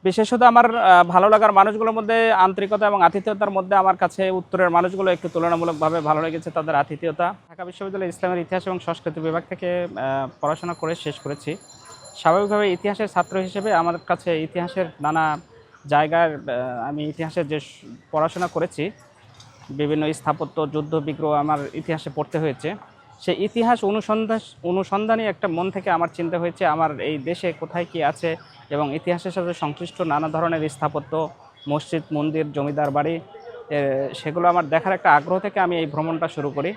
বিশেষত আমার ভালো লাগার মানুষগুলোর মধ্যে আন্তরিকতা এবং আতিথেয়তার মধ্যে আমার কাছে উত্তরের মানুষগুলো একটু তুলনামূলকভাবে ভালো লেগেছে তাদের আতিথেয়তা। ঢাকা বিশ্ববিদ্যালয়ে ইসলামের ইতিহাস এবং সংস্কৃতি বিভাগ থেকে পড়াশোনা করে শেষ করেছি। স্বাভাবিকভাবে ইতিহাসের ছাত্র হিসেবে আমার কাছে ইতিহাসের নানা জায়গার আমি ইতিহাসের যে পড়াশোনা করেছি, বিভিন্ন স্থাপত্য, যুদ্ধ, বিগ্রহ আমার ইতিহাসে পড়তে হয়েছে। সেই ইতিহাস অনুসন্ধানী একটা মন থেকে আমার চিন্তা হয়েছে আমার এই দেশে কোথায় কী আছে এবং ইতিহাসের সাথে সংশ্লিষ্ট নানা ধরনের স্থাপত্য, মসজিদ, মন্দির, জমিদার বাড়ি, সেগুলো আমার দেখার একটা আগ্রহ থেকে আমি এই ভ্রমণটা শুরু করি।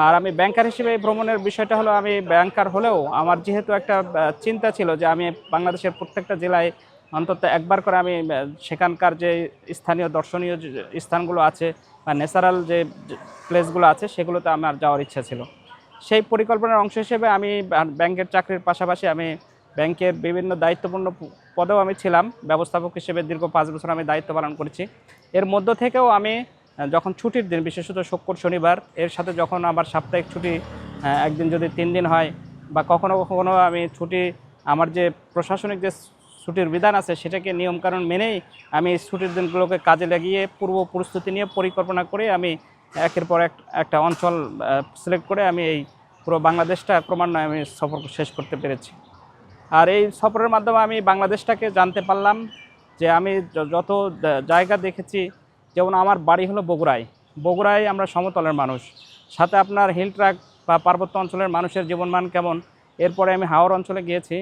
আর আমি ব্যাংকার হিসেবে এই ভ্রমণের বিষয়টা হলো, আমি ব্যাংকার হলেও আমার যেহেতু একটা চিন্তা ছিল যে আমি বাংলাদেশের প্রত্যেকটা জেলায় অন্তত একবার করে আমি সেখানকার যে স্থানীয় দর্শনীয় যে স্থানগুলো আছে বা ন্যাচারাল যে প্লেসগুলো আছে সেগুলোতে আমার যাওয়ার ইচ্ছা ছিল। সেই পরিকল্পনার অংশ হিসেবে আমি ব্যাংকের চাকরির পাশাপাশি আমি ব্যাংকের বিভিন্ন দায়িত্বপূর্ণ পদেও আমি ছিলাম। ব্যবস্থাপক হিসেবে দীর্ঘ 5 বছর আমি দায়িত্ব পালন করেছি। এর মধ্য থেকেও আমি যখন ছুটির দিন, বিশেষত শুক্র শনিবার, এর সাথে যখন আবার সাপ্তাহিক ছুটি একদিন যদি 3 দিন হয় বা কখনো কখনো আমি ছুটি, আমার যে প্রশাসনিক যে ছুটির বিধান আছে সেটাকে নিয়মকানুন মেনেই আমি ছুটির দিনগুলোকে কাজে লাগিয়ে পূর্ব প্রস্তুতি নিয়ে পরিকল্পনা করে আমি একের পর একটা অঞ্চল সিলেক্ট করে আমি এই পুরো বাংলাদেশটা ক্রমান্বয়ে আমি সফর শেষ করতে পেরেছি। আর এই সফরের মাধ্যমে আমি বাংলাদেশটাকে জানতে পারলাম যে আমি যত জায়গা দেখেছি, যেমন আমার বাড়ি হলো বগুড়ায়। বগুড়ায় আমরা সমতলের মানুষ, সাথে আপনার হিল ট্রাক বা পার্বত্য অঞ্চলের মানুষের জীবনমান কেমন। এরপরে আমি হাওর অঞ্চলে গিয়েছি।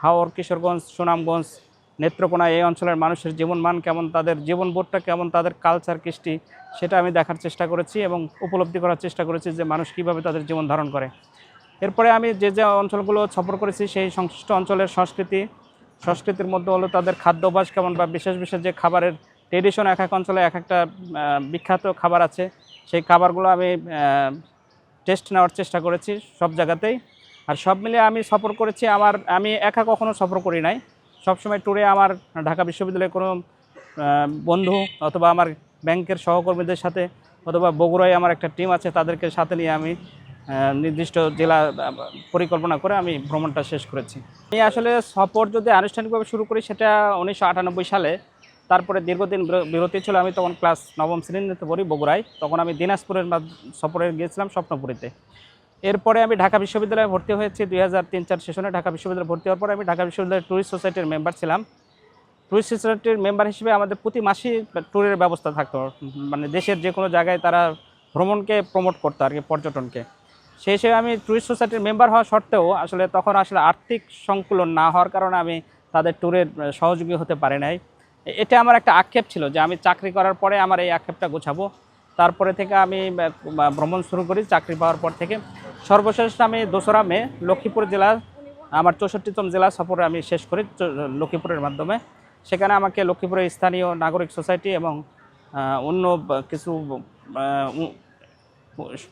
হাওর, কিশোরগঞ্জ, সুনামগঞ্জ, নেত্রকোনা, এই অঞ্চলের মানুষের জীবনমান কেমন, তাদের জীবনবোধটা কেমন, তাদের কালচার, কৃষ্টি, সেটা আমি দেখার চেষ্টা করেছি এবং উপলব্ধি করার চেষ্টা করেছি যে মানুষ কীভাবে তাদের জীবন ধারণ করে। এরপরে আমি যে যে অঞ্চলগুলো সফর করেছি সেই সংশ্লিষ্ট অঞ্চলের সংস্কৃতির মধ্যে হলো তাদের খাদ্যাভ্যাস কেমন বা বিশেষ বিশেষ যে খাবারের ট্রেডিশন, এক এক অঞ্চলে এক একটা বিখ্যাত খাবার আছে, সেই খাবারগুলো আমি টেস্ট নেওয়ার চেষ্টা করেছি সব জায়গাতেই। আর সব মিলিয়ে আমি সফর করেছি, আমি একা কখনো সফর করি নাই। সবসময় ট্যুরে আমার ঢাকা বিশ্ববিদ্যালয়ের কোনো বন্ধু অথবা আমার ব্যাংকের সহকর্মীদের সাথে অথবা বগুড়ায় আমার একটা টিম আছে, তাদেরকে সাথে নিয়ে আমি নির্দিষ্ট জেলা পরিকল্পনা করে আমি ভ্রমণটা শেষ করেছি। আমি আসলে সফর যদি আনুষ্ঠানিকভাবে শুরু করি সেটা 1998 সালে। তারপরে দীর্ঘদিন বিরতি ছিল। আমি তখন ক্লাস 9ম শ্রেণীতে পড়ি বগুড়ায়। তখন আমি দিনাজপুরের সফরে গিয়েছিলাম স্বপ্নপুরীতে। এরপরে আমি ঢাকা বিশ্ববিদ্যালয়ে ভর্তি হয়েছি 2003-04 সেশনে। ঢাকা বিশ্ববিদ্যালয়ে ভর্তি হওয়ার পরে আমি ঢাকা বিশ্ববিদ্যালয়ের ট্যুরিস্ট সোসাইটির মেম্বার ছিলাম। ট্যুরিস্ট সোসাইটির মেম্বার হিসেবে আমাদের প্রতি মাসেই ট্যুরের ব্যবস্থা থাকতো, মানে দেশের যে কোনো জায়গায় তারা ভ্রমণকে প্রমোট করতো আর কি, পর্যটনকে। সেই হিসেবে আমি ট্যুরিস্ট সোসাইটির মেম্বার হওয়া সত্ত্বেও তখন আর্থিক সংকুলন না হওয়ার কারণে আমি তাদের ট্যুরের সহযোগী হতে পারি নাই। এটা আমার একটা আক্ষেপ ছিল যে আমি চাকরি করার পরে আমার এই আক্ষেপটা গোছাবো। তারপরে থেকে আমি ভ্রমণ শুরু করি চাকরি পাওয়ার পর থেকে। সর্বশেষ আমি 2রা মে লক্ষ্মীপুর জেলার আমার 64তম জেলা সফরে আমি শেষ করি লক্ষ্মীপুরের মাধ্যমে। সেখানে আমাকে লক্ষ্মীপুরের স্থানীয় নাগরিক সোসাইটি এবং অন্য কিছু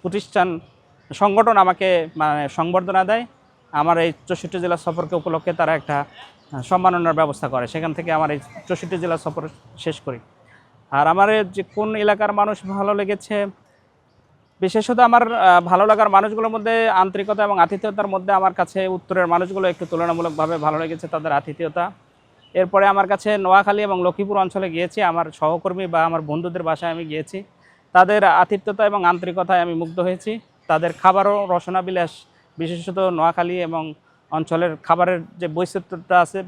প্রতিষ্ঠান, সংগঠন আমাকে সংবর্ধনা দেয়। আমার এই 64 জেলা সফরকে উপলক্ষে তারা একটা সম্মাননার ব্যবস্থা করে। সেখান থেকে আমার এই 64 জেলা সফর শেষ করি। আর আমার যে কোন এলাকার মানুষ ভালো লেগেছে, বিশেষত আমার ভালো লাগার মানুষগুলোর মধ্যে আন্তরিকতা এবং আতিথেয়তার মধ্যে আমার কাছে উত্তরের মানুষগুলো একটু তুলনামূলকভাবে ভালো লেগেছে তাদের আতিথেয়তা। এরপরে আমার কাছে নোয়াখালী এবং লক্ষ্মীপুর অঞ্চলে গিয়েছি, আমার সহকর্মী বা আমার বন্ধুদের বাসায় আমি গিয়েছি। তাদের আতিথ্যতা এবং আন্তরিকতায় আমি মুগ্ধ হয়েছি। তাদের খাবারও রসনাবিলাস, বিশেষত নোয়াখালী এবং অঞ্চলের খাবারের যে বৈচিত্র্যটা আছে,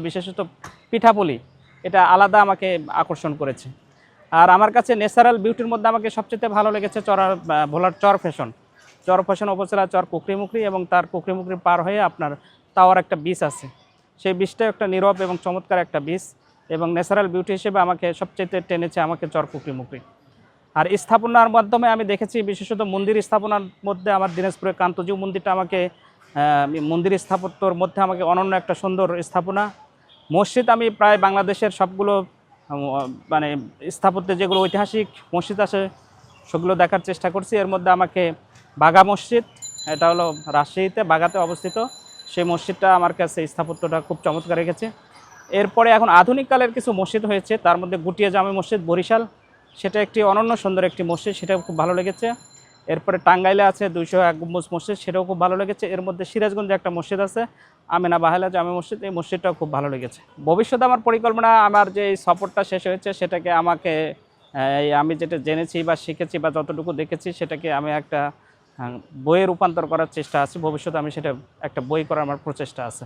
বিশেষত পিঠাপুলি, এটা আলাদা আমাকে আকর্ষণ করেছে। আর আমার কাছে ন্যাচারাল বিউটির মধ্যে আমাকে সবচেয়ে ভালো লেগেছে ভোলার চর ফ্যাশন উপজেলা চর কুকরিমুকরি, এবং তার কুকরিমুকরি পার হয়ে আপনার টাওয়ার একটা বিচ আছে। সেই বিচটা একটা নীরব এবং চমৎকার একটা বিচ, এবং ন্যাচারাল বিউটি হিসেবে আমাকে সবচেয়ে টেনেছে আমাকে চর কুকরিমুকরি। আর স্থাপনার মাধ্যমে আমি দেখেছি, বিশেষত মন্দির স্থাপনার মধ্যে আমার দিনাজপুরের কান্তজিউ মন্দিরটা আমাকে মন্দির স্থাপত্যর মধ্যে আমাকে অনন্য একটা সুন্দর স্থাপনা। মসজিদ আমি প্রায় বাংলাদেশের সবগুলো মানে স্থাপত্যে যেগুলো ঐতিহাসিক মসজিদ আছে সেগুলো দেখার চেষ্টা করছি। এর মধ্যে আমাকে বাঘা মসজিদ, এটা হলো রাজশাহীতে বাঘাতে অবস্থিত, সেই মসজিদটা আমার কাছে স্থাপত্যটা খুব চমৎকার রেখেছে। এরপরে এখন আধুনিককালের কিছু মসজিদ হয়েছে, তার মধ্যে গুটিয়া জামে মসজিদ বরিশাল, সেটা একটি অনন্য সুন্দর একটি মসজিদ, সেটা খুব ভালো লেগেছে। এরপরে টাঙ্গাইলে আছে 201 গম্বুজ মসজিদ, সেটাও খুব ভালো লেগেছে। এর মধ্যে সিরাজগঞ্জে একটা মসজিদ আছে আমেনা বাহেলা জামে মসজিদ, এই মসজিদটাও খুব ভালো লেগেছে। ভবিষ্যতে আমার পরিকল্পনা, আমার যে এই সফরটা শেষ হয়েছে সেটাকে আমাকে আমি যেটা জেনেছি বা শিখেছি বা যতটুকু দেখেছি সেটাকে আমি একটা বইয়ে রূপান্তর করার চেষ্টা আছে। ভবিষ্যতে আমি সেটা একটা বই করার আমার প্রচেষ্টা আছে।